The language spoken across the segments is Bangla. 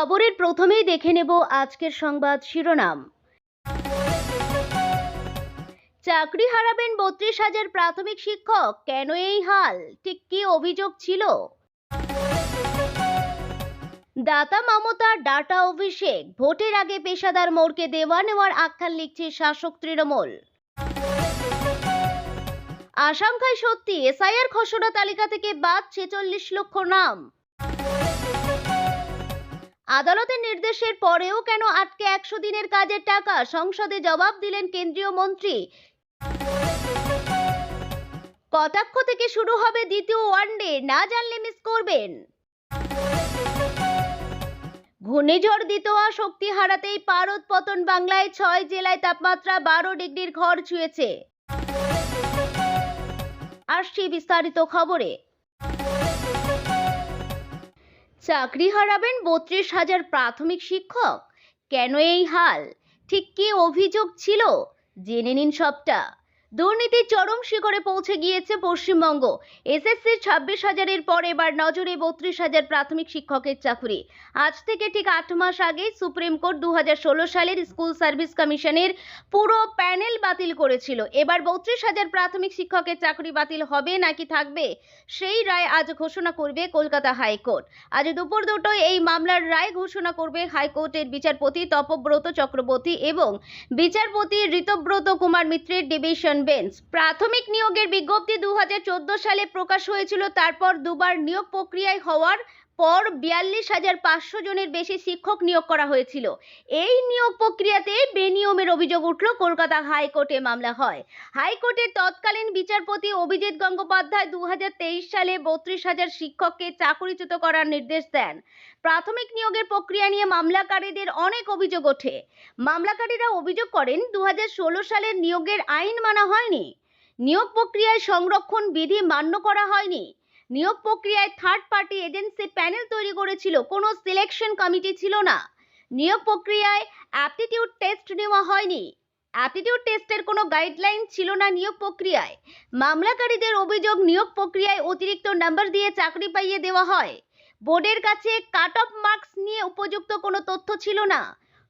খবরের প্রথমেই দেখে নেব আজকের সংবাদ শিরোনাম। চাকরি হারাবেন ৩২,০০০ প্রাথমিক শিক্ষক, কেন এই হাল, ঠিক কি অভিযোগ ছিল? দাতা মমতার ডাটা অভিষেক, ভোটের আগে পেশাদার মোড়কে দেওয়া নেওয়ার আখ্যান লিখছে শাসক তৃণমূল। আশঙ্কায় সত্যি, এসআইআর খসড়া তালিকা থেকে বাদ ৪৬ লক্ষ নাম। আদালতের নির্দেশের পরেও কেন আটকে ১০০ দিনের কাজের টাকা, সংসদে জবাব দিলেন কেন্দ্রীয় মন্ত্রী। কটাক্ষ থেকে শুরু হবে দ্বিতীয় ওয়ানডে, না জানলে মিস করবেন। ঘূর্ণিঝড় দিতোয়া শক্তি হারাতেই পারদ পতন বাংলায়, ৬ জেলায় তাপমাত্রা ১২ ডিগ্রির ঘর ছুঁয়েছে। আসছি বিস্তারিত খবরে। চাকরি হারাবেন ৩২,০০০ প্রাথমিক শিক্ষক, কেন এই হাল, ঠিক কি অভিযোগ ছিল, জেনে নিন সবটা। দুর্নীতির চরম শিখরে পৌঁছে গিয়েছে পশ্চিমবঙ্গ। এসএসসির ২৬,০০০-এর পর এবার নজরে ৩২,০০০ প্রাথমিক শিক্ষকের চাকরি। আজ থেকে ঠিক ৮ মাস আগে সুপ্রিম কোর্ট ২০১৬ সালের স্কুল সার্ভিস কমিশনের পুরো প্যানেল বাতিল করেছিল। এবার ৩২,০০০ প্রাথমিক শিক্ষকের চাকরি বাতিল হবে নাকি থাকবে, সেই রায় আজ ঘোষণা করবে কলকাতা হাইকোর্ট। আজ দুপুর ২টোয় এই মামলার রায় ঘোষণা করবে হাইকোর্টের বিচারপতি তপব্রত চক্রবর্তী এবং বিচারপতি ঋতব্রত কুমার মিত্রের ডিভিশন বেঞ্চ। প্রাথমিক নিয়োগের বিজ্ঞপ্তি ২০১৪ সালে প্রকাশ হয়েছিল। তারপর দুবার নিয়োগ প্রক্রিয়ায় হওয়ার পর ৪২,৫০০ জনের বেশি শিক্ষক নিয়োগ করা হয়েছিল। এই নিয়োগ প্রক্রিয়াতে বেনিয়মের অভিযোগ উঠল কলকাতা হাইকোর্টে মামলা হয়। হাইকোর্টের তৎকালীন বিচারপতি অভিজিৎ গঙ্গোপাধ্যায় ২০২৩ সালে ৩২,০০০ শিক্ষককে চাকরিচ্যুত করার নির্দেশ দেন। প্রাথমিক নিয়োগের প্রক্রিয়া নিয়ে মামলাকারীদের অনেক অভিযোগ ওঠে। মামলাকারীরা অভিযোগ করেন ২০১৬ সালের নিয়োগের আইন মানা হয়নি, নিয়োগ প্রক্রিয়ায় সংরক্ষণ বিধি মান্য করা হয়নি, নিয়োগ প্রক্রিয়ায় থার্ড পার্টি এজেন্সি প্যানেল তৈরি করেছিল, কোনো সিলেকশন কমিটি ছিল না, নিয়োগ প্রক্রিয়ায় অ্যাপটিটিউড টেস্ট নেওয়া হয়নি, অ্যাপটিটিউড টেস্টের কোনো গাইডলাইন ছিল না নিয়োগ প্রক্রিয়ায়। মামলাকারীদের অভিযোগ, নিয়োগ প্রক্রিয়ায় অতিরিক্ত নাম্বার দিয়ে চাকরি পাইয়ে দেওয়া হয়, বোর্ডের কাছে কাট অফ মার্কস নিয়ে উপযুক্ত কোনো তথ্য ছিল না,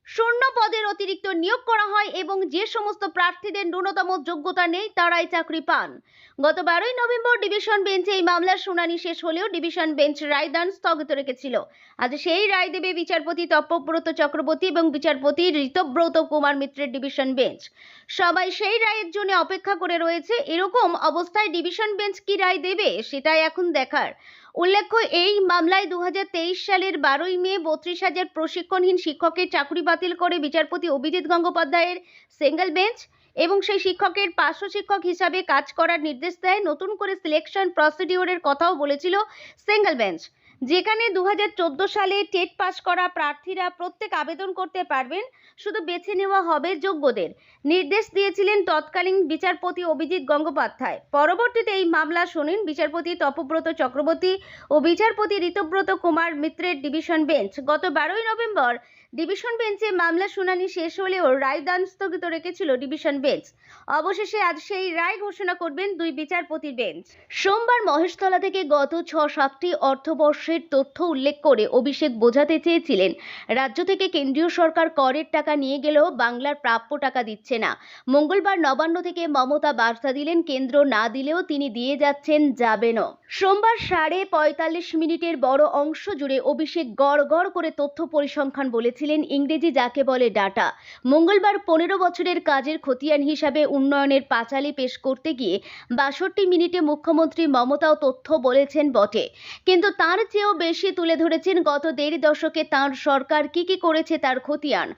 শূন্য পদের অতিরিক্ত নিয়োগ করা হয় এবং যে সমস্ত প্রার্থীদের ন্যূনতম যোগ্যতা নেই তারাই চাকরি পান। গত ১২ই নভেম্বর ডিভিশন বেঞ্চে এই মামলার শুনানি শেষ হলেও ডিভিশন বেঞ্চ রায়দান স্থগিত রেখেছিল। আজ সেই রায় দেবে বিচারপতি তপব্রত চক্রবর্তী এবং বিচারপতি ঋতব্রত কুমার মিত্রের ডিভিশন বেঞ্চ। সবাই সেই রায়ের জন্য অপেক্ষা করে রয়েছে। এরকম অবস্থায় ডিভিশন বেঞ্চ কি রায় দেবে সেটাই এখন দেখার। উল্লেখ্য, এই মামলায় ২০২৩ সালের ১২ই মে ৩২,০০০ প্রশিক্ষণহীন শিক্ষকের চাকরি বাতিল করে বিচারপতি অভিজিৎ গঙ্গোপাধ্যায়ের সিঙ্গেল বেঞ্চ এবং সেই শিক্ষকের পার্শ্ব শিক্ষক হিসাবে কাজ করার নির্দেশ দেয়। নতুন করে সিলেকশন প্রসিডিওরের কথাও বলেছিল সিঙ্গেল বেঞ্চ, যেখানে ২০১৪ সালে টেট পাস করা প্রার্থীরা প্রত্যেক আবেদন করতে পারবেন, শুধু বেছে নেওয়া হবে যোগ্যদের। নির্দেশ দিয়েছিলেন তৎকালীন বিচারপতি অভিজিৎ গঙ্গোপাধ্যায়। পরবর্তীতে এই মামলা শোনেন বিচারপতি তপব্রত চক্রবর্তী ও বিচারপতি ঋতব্রত কুমার মিত্রের ডিভিশন বেঞ্চ। গত ১২ই নভেম্বর ডিভিশন বেঞ্চে মামলা শুনানি শেষ হলেও রায়দান স্থগিত রেখেছিল ডিভিশন বেঞ্চ। অবশেষে আজ সেই রায় ঘোষণা করবেন দুই বিচারপতির বেঞ্চ। সোমবার মহেশতলা থেকে গত ৬-৭টি অর্থবর্ষের তথ্য উল্লেখ করে অভিষেক বোঝাতে চেয়েছিলেন রাজ্য থেকে কেন্দ্রীয় সরকার করের টাকা নিয়ে গেলেও বাংলার প্রাপ্য টাকা দিচ্ছে না। মঙ্গলবার নবান্ন থেকে মমতা বার্তা দিলেন, কেন্দ্র না দিলেও তিনি দিয়ে যাচ্ছেন, যাবেনও। সোমবার ৪:৪৫ মিনিটের বড় অংশ জুড়ে অভিষেক গড় গড় করে তথ্য পরিসংখ্যান বলেছিলেন, ইংরেজি যাকে বলে ডাটা। মঙ্গলবার ১৫ বছরের কাজের খতিয়ান হিসাবে উন্নয়নের পাঁচালী পেশ করতে গিয়ে ৬২ মিনিটে মুখ্যমন্ত্রী মমতাও তথ্য বলেছেন বটে, কিন্তু তার চেয়েও বেশি তুলে ধরেছেন গত দেড় দশকে তাঁর সরকার কি কি করেছে তার খতিয়ান।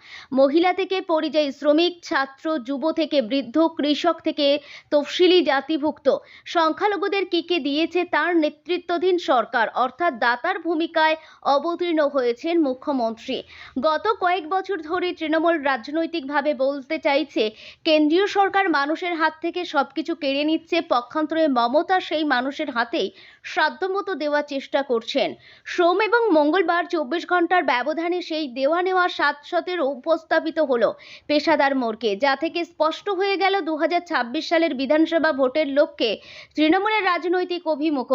মহিলা থেকে পরিযায়ী শ্রমিক, ছাত্র, যুব থেকে বৃদ্ধ, কৃষক থেকে তফসিলি জাতিভুক্ত, সংখ্যালঘুদের কি কি দিয়েছে তার নেতৃত্বাধীন সরকার, অর্থাৎ দাতার ভূমিকায় অবতীর্ণ হয়েছেন মুখ্যমন্ত্রী। গত কয়েক বছর ধরে তৃণমূল রাজনৈতিকভাবে বলতে চাইছে কেন্দ্রীয় সরকার মানুষের হাত থেকে সবকিছু কেড়ে নিচ্ছে, পক্ষান্তরে মমতা সেই মানুষের হাতেই সাধ্যমতো দেওয়ার চেষ্টা করছেন। সোম এবং মঙ্গলবার ২৪ ঘন্টার ব্যবধানে সেই দেওয়া নেওয়া ৭১৭ উপস্থাপিত হলো পেশাদার মোড়কে, যা থেকে স্পষ্ট হয়ে গেল ২০২৬ সালের বিধানসভা ভোটের লক্ষ্যে তৃণমূলের রাজনৈতিক অভিমুখ।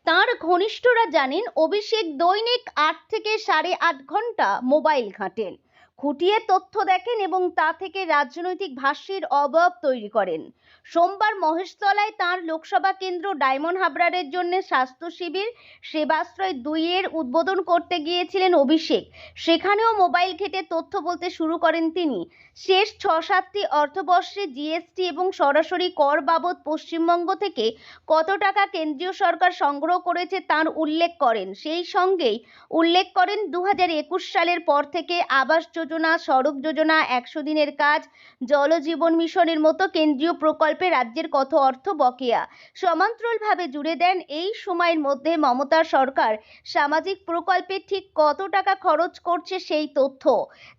তার ঘনিষ্ঠরা জানেন অভিষেক দৈনিক 8 থেকে 8.5 ঘন্টা মোবাইল ঘাঁটেন, খুঁটিয়ে তথ্য দেখেন এবং তা থেকে রাজনৈতিক ভাষ্যের অবয়ব তৈরি করেন। সোমবার মহেশতলায় তাঁর লোকসভা কেন্দ্র ডায়মন্ড হারবারের জন্য স্বাস্থ্য শিবির সেবাশ্রয় 2 এর উদ্বোধন করতে গিয়েছিলেন অভিষেক। সেখানেও মোবাইল ঘেঁটে তথ্য বলতে শুরু করেন তিনি। শেষ 6-7টি অর্থবর্ষে জিএসটি এবং সরাসরি কর বাবদ পশ্চিমবঙ্গ থেকে কত টাকা কেন্দ্রীয় সরকার সংগ্রহ করেছে তার উল্লেখ করেন। সেই সঙ্গেই উল্লেখ করেন 2021 সালের পর থেকে আবাস যোজনা, সড়ক যোজনা, 100 দিনের কাজ, জল জীবন মিশনের মতো কেন্দ্রীয় প্রকল্পে রাজ্যের কত অর্থ বকেয়া। সমান্তরালভাবে জুড়ে দেন এই সময়ের মধ্যে মমতার সরকার সামাজিক প্রকল্পে ঠিক কত টাকা খরচ করছে সেই তথ্য।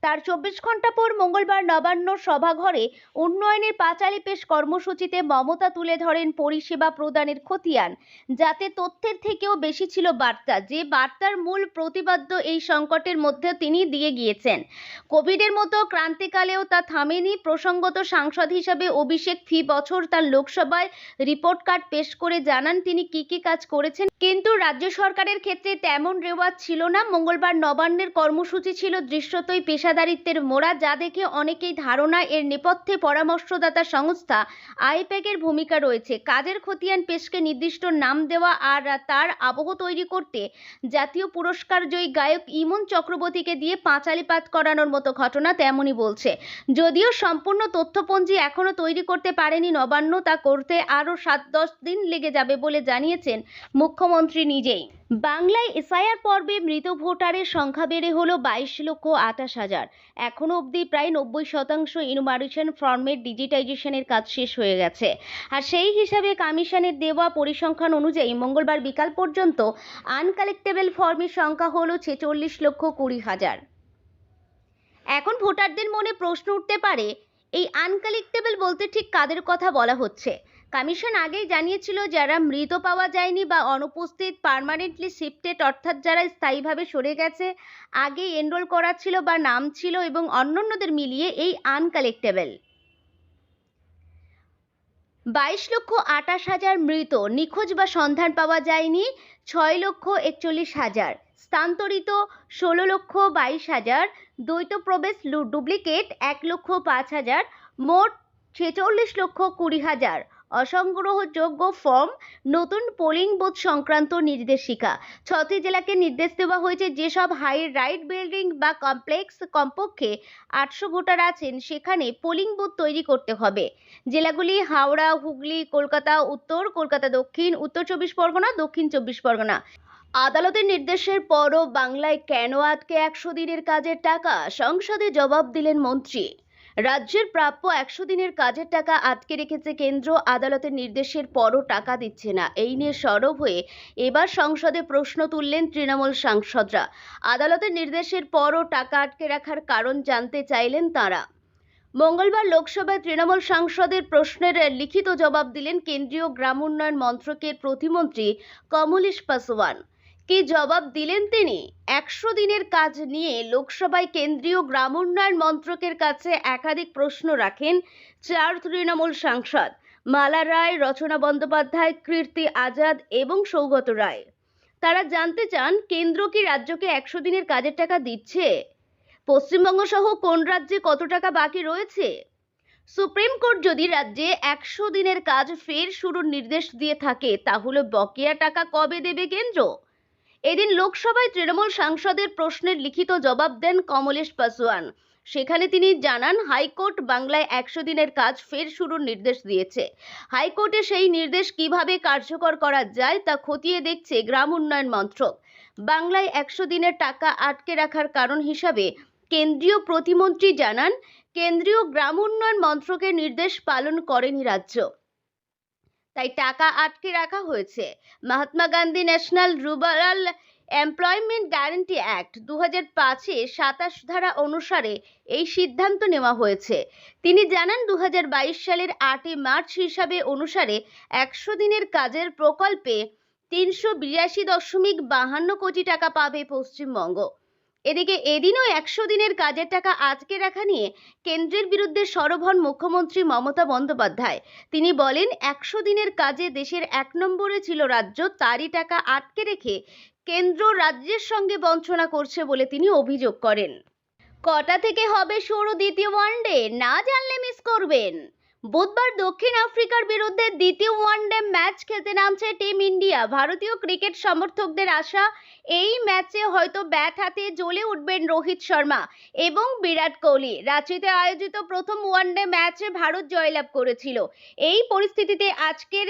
তার 24 ঘন্টা পর মঙ্গলবার নবান্ন সভাঘরে উন্নয়নের পাঁচালী পেশ কর্মসূচিতে মমতা তুলে ধরেন পরিষেবা প্রদানের খতিয়ান, যাতে তথ্যের থেকেও বেশি ছিল বার্তা। যে বার্তার মূল প্রতিপাদ্য এই সংকটের মধ্যে তিনি দিয়ে গিয়েছেন। কোভিডের মতো ক্রান্তিকালেও তা থামেনি। প্রসঙ্গত, সাংসদ হিসাবে অভিষেক ফি বছর তার লোকসভায় রিপোর্ট কার্ড পেশ করে জানান তিনি কি কাজ করেছেন, কিন্তু রাজ্য সরকারের ক্ষেত্রে তেমন রেওয়াজ ছিল না। মঙ্গলবার নবান্নের কর্মসূচি ছিল দৃশ্যতই পেশাদারিত্বের মোড়া, যা দেখে অনেকেই ধারণা এর নেপথ্যে পরামর্শদাতা সংস্থা আইপ্যাকের ভূমিকা রয়েছে। কাজের খতিয়ান পেশকে নির্দিষ্ট নাম দেওয়া আর তার আবহ তৈরি করতে জাতীয় পুরস্কার জয়ী গায়ক ইমন চক্রবর্তীকে দিয়ে পাঁচালী পাঠ করানোর মতো ঘটনা তেমনই বলছে। যদিও সম্পূর্ণ তথ্যপঞ্জি এখনো তৈরি করতে পারেনি নবান্ন, তা করতে আরও 7-10 দিন লেগে যাবে বলে জানিয়েছেন মুখ্যমন্ত্রী নিজেই। বাংলায় এসআইআর পর্বে মৃত ভোটারের সংখ্যা বেড়ে হলো 22,28,000। এখনো অবধি প্রায় 90% ইনুমারেশন ফর্মের ডিজিটাইজেশনের কাজ শেষ হয়ে গেছে। আর সেই হিসাবে কমিশনের দেওয়া পরিসংখ্যান অনুযায়ী মঙ্গলবার বিকাল পর্যন্ত আনকালেক্টেবল ফর্মের সংখ্যা হলো 46,20,000। এখন ভোটারদের মনে প্রশ্ন উঠতে পারে, এই আনকালেক্টেবল বলতে ঠিক কাদের কথা বলা হচ্ছে? কমিশন আগেই জানিয়েছিল যারা মৃত পাওয়া যায়নি বা অনুপস্থিত, পার্মানেন্টলি শিফটেড অর্থাৎ যারা স্থায়ীভাবে সরে গেছে, আগে এনরোল করা ছিল বা নাম ছিল এবং অন্যান্যদের মিলিয়ে এই আনকালেক্টেবল। 22,28,000 মৃত, নিখোঁজ বা সন্ধান পাওয়া যায়নি 6,41,000, স্থানান্তরিত 16,22,000, দ্বৈত প্রবেশ ডুপ্লিকেট 1,05,000, মোট 46,20,000। অসংগ্রহযোগ্য ফর্ম, নতুন পোলিং বুথ সংক্রান্ত নির্দেশিকা। 6টি জেলাকে নির্দেশ দেওয়া হয়েছে যেসব হাই রাইট বিল্ডিং বা কমপ্লেক্স কমপক্ষে 800 ভোটার আছেন সেখানে পোলিং বুথ তৈরি করতে হবে। জেলাগুলি হাওড়া, হুগলি, কলকাতা উত্তর, কলকাতা দক্ষিণ, উত্তর 24 পরগনা, দক্ষিণ 24 পরগনা। আদালতের নির্দেশের পরও বাংলায় কেন আটকে 100 দিনের কাজের টাকা? সংসদে জবাব দিলেন মন্ত্রী। রাজ্যের প্রাপ্য 100 দিনের কাজের টাকা আটকে রেখেছে কেন্দ্র। আদালতের নির্দেশের পরও টাকা দিচ্ছে না, এই নিয়ে সরব হয়ে এবার সংসদে প্রশ্ন তুললেন তৃণমূল সাংসদরা। আদালতের নির্দেশের পরও টাকা আটকে রাখার কারণ জানতে চাইলেন তাঁরা। মঙ্গলবার লোকসভায় তৃণমূল সাংসদের প্রশ্নের লিখিত জবাব দিলেন কেন্দ্রীয় গ্রাম উন্নয়ন মন্ত্রকের প্রতিমন্ত্রী কমলেশ পাসওয়ান। কি জবাব দিলেন তিনি? 100 দিনের কাজ নিয়ে লোকসভায় কেন্দ্রীয় গ্রাম উন্নয়ন মন্ত্রকের কাছে একাধিক প্রশ্ন রাখেন 4 তৃণমূল সাংসদ মালা রায়, রচনা বন্দ্যোপাধ্যায়, কীর্তি আজাদ এবং সৌগত রায়। তারা জানতে চান কেন্দ্র কি রাজ্যকে 100 দিনের কাজের টাকা দিচ্ছে? পশ্চিমবঙ্গ সহ কোন রাজ্যে কত টাকা বাকি রয়েছে? সুপ্রিম কোর্ট যদি রাজ্যে 100 দিনের কাজ ফের শুরুর নির্দেশ দিয়ে থাকে, তাহলে বকেয়া টাকা কবে দেবে কেন্দ্র? এদিন লোকসভায় তৃণমূল সাংসদের প্রশ্নের লিখিত জবাব দেন কমলেশ পাসওয়ান। সেখানে তিনি জানান হাইকোর্ট বাংলায় 100 দিনের কাজ ফের শুরুর নির্দেশ দিয়েছে। হাইকোর্টে সেই নির্দেশ কিভাবে কার্যকর করা যায় তা খতিয়ে দেখছে গ্রাম উন্নয়ন মন্ত্রক। বাংলায় 100 দিনের টাকা আটকে রাখার কারণ হিসাবে কেন্দ্রীয় প্রতিমন্ত্রী জানান কেন্দ্রীয় গ্রাম উন্নয়ন মন্ত্রকের নির্দেশ পালন করেনি রাজ্য, তাই টাকা আটকে রাখা হয়েছে। Mahatma Gandhi national rural employment guarantee act 2005-এ 27 ধারা অনুসারে এই সিদ্ধান্ত নেওয়া হয়েছে। তিনি জানান 2022 সালের 8 মার্চ হিসাবে অনুসারে 100 দিনের কাজের প্রকল্পে 382.52 কোটি টাকা পাবে পশ্চিমবঙ্গ। এদিকে এদিনও 100 দিনের কাজের টাকা আটকে রাখা নিয়ে কেন্দ্রের বিরুদ্ধে সরব হন মুখ্যমন্ত্রী মমতা বন্দ্যোপাধ্যায়। তিনি বলেন, 100 দিনের কাজে দেশের 1 নম্বরে ছিল রাজ্য, তারই টাকা আটকে রেখে কেন্দ্র রাজ্যের সঙ্গে বঞ্চনা করছে বলে তিনি অভিযোগ করেন। কটা থেকে হবে শুরু দ্বিতীয় ওয়ানডে, না জানলে মিস করবেন। বুধবার দক্ষিণ আফ্রিকার বিরুদ্ধে দ্বিতীয় ওয়ানডে ম্যাচ খেলতে নামছে টিম ইন্ডিয়া। ভারতীয় ক্রিকেট সমর্থকদের আশা, এই ম্যাচে হয়তো ব্যাট হাতে জ্বলে উঠবেন রোহিত শর্মা এবং বিরাট কোহলি। রাঁচিতে আয়োজিত প্রথম ওয়ানডে ম্যাচে ভারত জয়লাভ করেছিল। এই পরিস্থিতিতে আজকের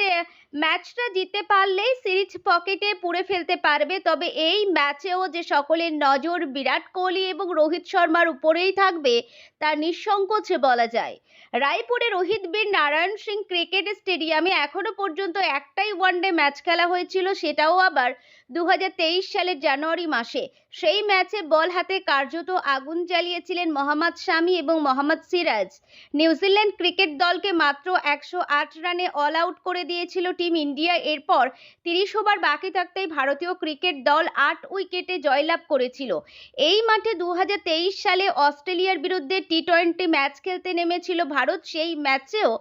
ম্যাচটা জিততে পারলেই সিরিজ পকেটে পুরে ফেলতে পারবে। তবে এই ম্যাচেও যে সকলের নজর বিরাট কোহলি এবং রোহিত শর্মার উপরেই থাকবে তা নিঃসংকোচে বলা যায়। রায়পুরে রোহিত বীর নারায়ণ সিং ক্রিকেট স্টেডিয়ামে এখনো পর্যন্ত একটাই ওয়ানডে ম্যাচ খেলা হয়েছিল, সেটাও আবার 2023 সালের জানুয়ারি মাসে। সেই ম্যাচে বল হাতে কার্যত আগুন জ্বালিয়েছিলেন মোহাম্মদ শামি এবং মোহাম্মদ সিরাজ। নিউজিল্যান্ড ক্রিকেট দলকে মাত্র 108 রানে অল আউট করে দিয়েছিল টিম ইন্ডিয়া। এরপর 30 ওভার বাকি থাকতেই ভারতীয় ক্রিকেট দল 8 উইকেটে জয়লাভ করেছিল। এই মাঠে 2023 সালে অস্ট্রেলিয়ার বিরুদ্ধে টি-20 ম্যাচ খেলতে নেমেছিল ভারত। সেই ম্যাচেও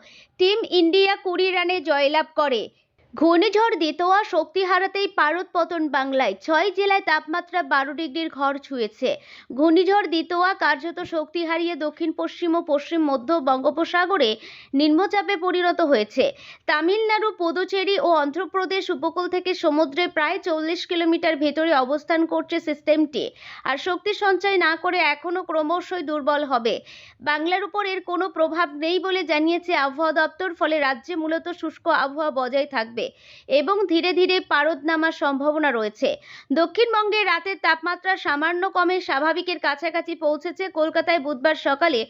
টিম ইন্ডিয়া 20 রানে জয়লাভ করে। ঘূর্ণিঝড় দিতোয়া শক্তি হারাতেই পারদ পতন বাংলায়। 6 জেলায় তাপমাত্রা 12 ডিগ্রির ঘর ছুঁয়েছে। ঘূর্ণিঝড় দিতোয়া কার্যত শক্তি হারিয়ে দক্ষিণ পশ্চিম ও পশ্চিম মধ্য বঙ্গোপসাগরে নিম্নচাপে পরিণত হয়েছে। তামিলনাড়ু, পুদুচেরি ও অন্ধ্রপ্রদেশ উপকূল থেকে সমুদ্রে প্রায় 40 কিলোমিটার ভেতরে অবস্থান করছে সিস্টেমটি। আর শক্তি সঞ্চয় না করে এখনো ক্রমশই দুর্বল হবে। বাংলার উপর এর কোনো প্রভাব নেই বলে জানিয়েছে আবহাওয়া দপ্তর। ফলে রাজ্যে মূলত শুষ্ক আবহাওয়া বজায় থাকবে এবং ধীরে ধীরে পারদ নামার সম্ভাবনা রয়েছে। দক্ষিণবঙ্গে রাতের তাপমাত্রা সামান্য কমে স্বাভাবিকের কাছাকাছি পৌঁছেছে। কলকাতায় বুধবার সকালে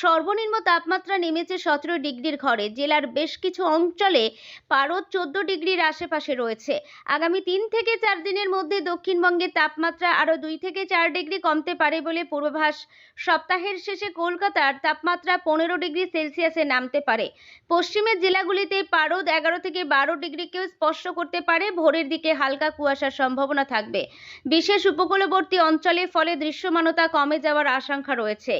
সর্বনিম্ন তাপমাত্রা নেমেছে 17 ডিগ্রির ঘরে। জেলার বেশ কিছু অঞ্চলে পারদ 14 ডিগ্রির আশেপাশে রয়েছে। আগামী 3 থেকে 4 দিনের মধ্যে দক্ষিণবঙ্গের তাপমাত্রা আরও 2 থেকে 4 ডিগ্রি কমতে পারে বলে পূর্বাভাস। সপ্তাহের শেষে কলকাতার তাপমাত্রা 15 ডিগ্রি সেলসিয়াসে নামতে পারে। পশ্চিমের জেলাগুলিতে পারদ 11 থেকে 12 ডিগ্রিকেও স্পর্শ করতে পারে। ভোরের দিকে হালকা কুয়াশার সম্ভাবনা থাকবে বিশেষ উপকূলবর্তী অঞ্চলে। ফলে দৃশ্যমানতা কমে যাওয়ার আশঙ্কা রয়েছে।